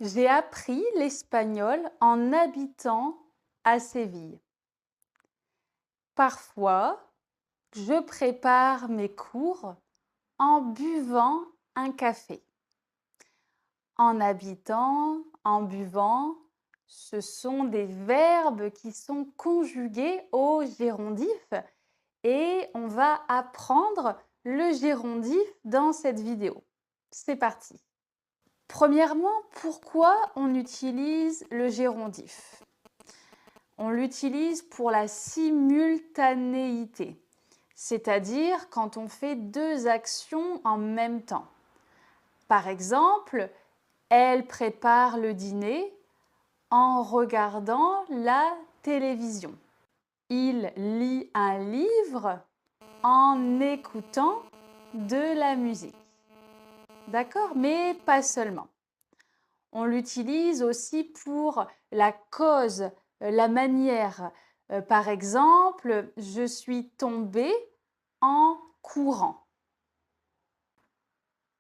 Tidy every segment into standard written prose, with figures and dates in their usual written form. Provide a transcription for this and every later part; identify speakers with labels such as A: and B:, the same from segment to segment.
A: J'ai appris l'espagnol en habitant à Séville. Parfois, je prépare mes cours en buvant un café. En habitant, en buvant, ce sont des verbes qui sont conjugués au gérondif et on va apprendre le gérondif dans cette vidéo. C'est parti. Premièrement, pourquoi on utilise le gérondif? On l'utilise pour la simultanéité, c'est-à-dire quand on fait deux actions en même temps. Par exemple, elle prépare le dîner en regardant la télévision. Il lit un livre en écoutant de la musique. D'accord? Mais pas seulement. On l'utilise aussi pour la cause, la manière. Par exemple, je suis tombée en courant.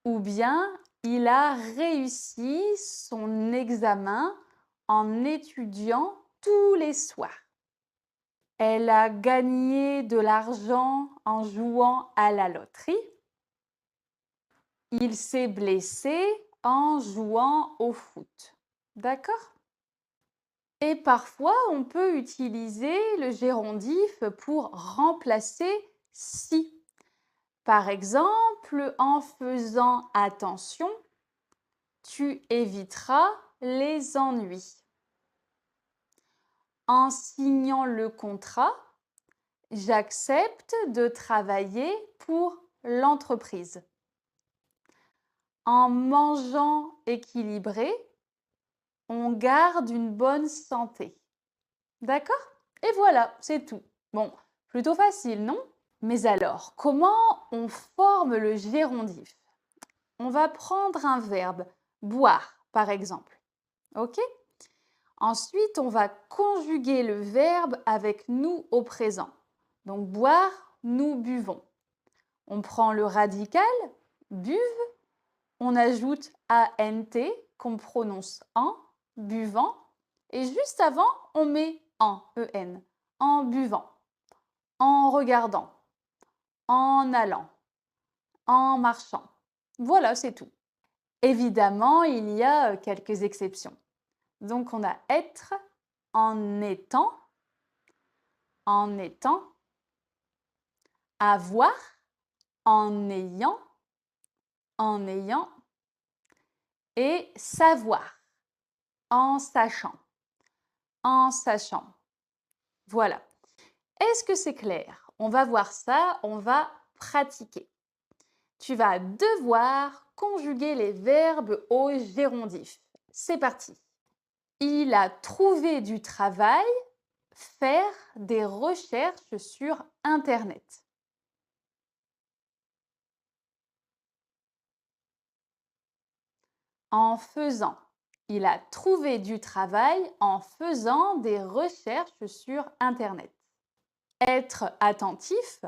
A: Ou bien, il a réussi son examen en étudiant tous les soirs. Elle a gagné de l'argent en jouant à la loterie. Il s'est blessé en jouant au foot. D'accord? Et parfois, on peut utiliser le gérondif pour remplacer si. Par exemple, en faisant attention, tu éviteras les ennuis. En signant le contrat, j'accepte de travailler pour l'entreprise. En mangeant équilibré, on garde une bonne santé. D'accord? Et voilà, c'est tout. Bon, plutôt facile, non? Mais alors, comment on forme le gérondif? On va prendre un verbe, boire, par exemple. OK? Ensuite, on va conjuguer le verbe avec nous au présent. Donc, boire, nous buvons. On prend le radical, buve, on ajoute ANT qu'on prononce en, buvant, et juste avant, on met en, EN, en buvant, en regardant, en allant, en marchant. Voilà, c'est tout. Évidemment, il y a quelques exceptions. Donc, on a être, en étant, avoir, en ayant, et savoir, en sachant, en sachant. Voilà. Est-ce que c'est clair? On va voir ça, on va pratiquer. Tu vas devoir conjuguer les verbes au gérondif. C'est parti. Il a trouvé du travail, faire des recherches sur Internet. En faisant. Il a trouvé du travail en faisant des recherches sur Internet. Être attentif,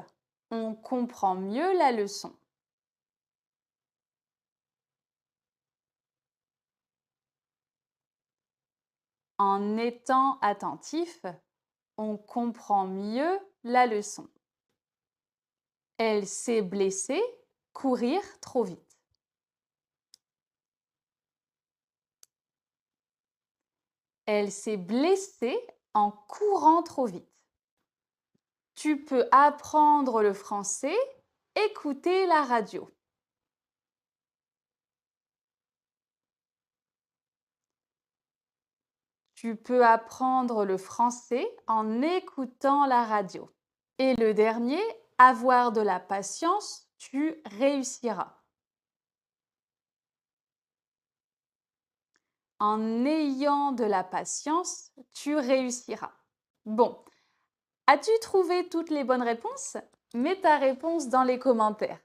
A: on comprend mieux la leçon. En étant attentif, on comprend mieux la leçon. Elle s'est blessée, courir trop vite. Elle s'est blessée en courant trop vite. Tu peux apprendre le français, écouter la radio. Tu peux apprendre le français en écoutant la radio. Et le dernier, avoir de la patience, tu réussiras. En ayant de la patience, tu réussiras. Bon, as-tu trouvé toutes les bonnes réponses? Mets ta réponse dans les commentaires.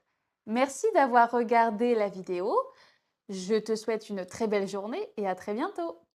A: Merci d'avoir regardé la vidéo. Je te souhaite une très belle journée et à très bientôt.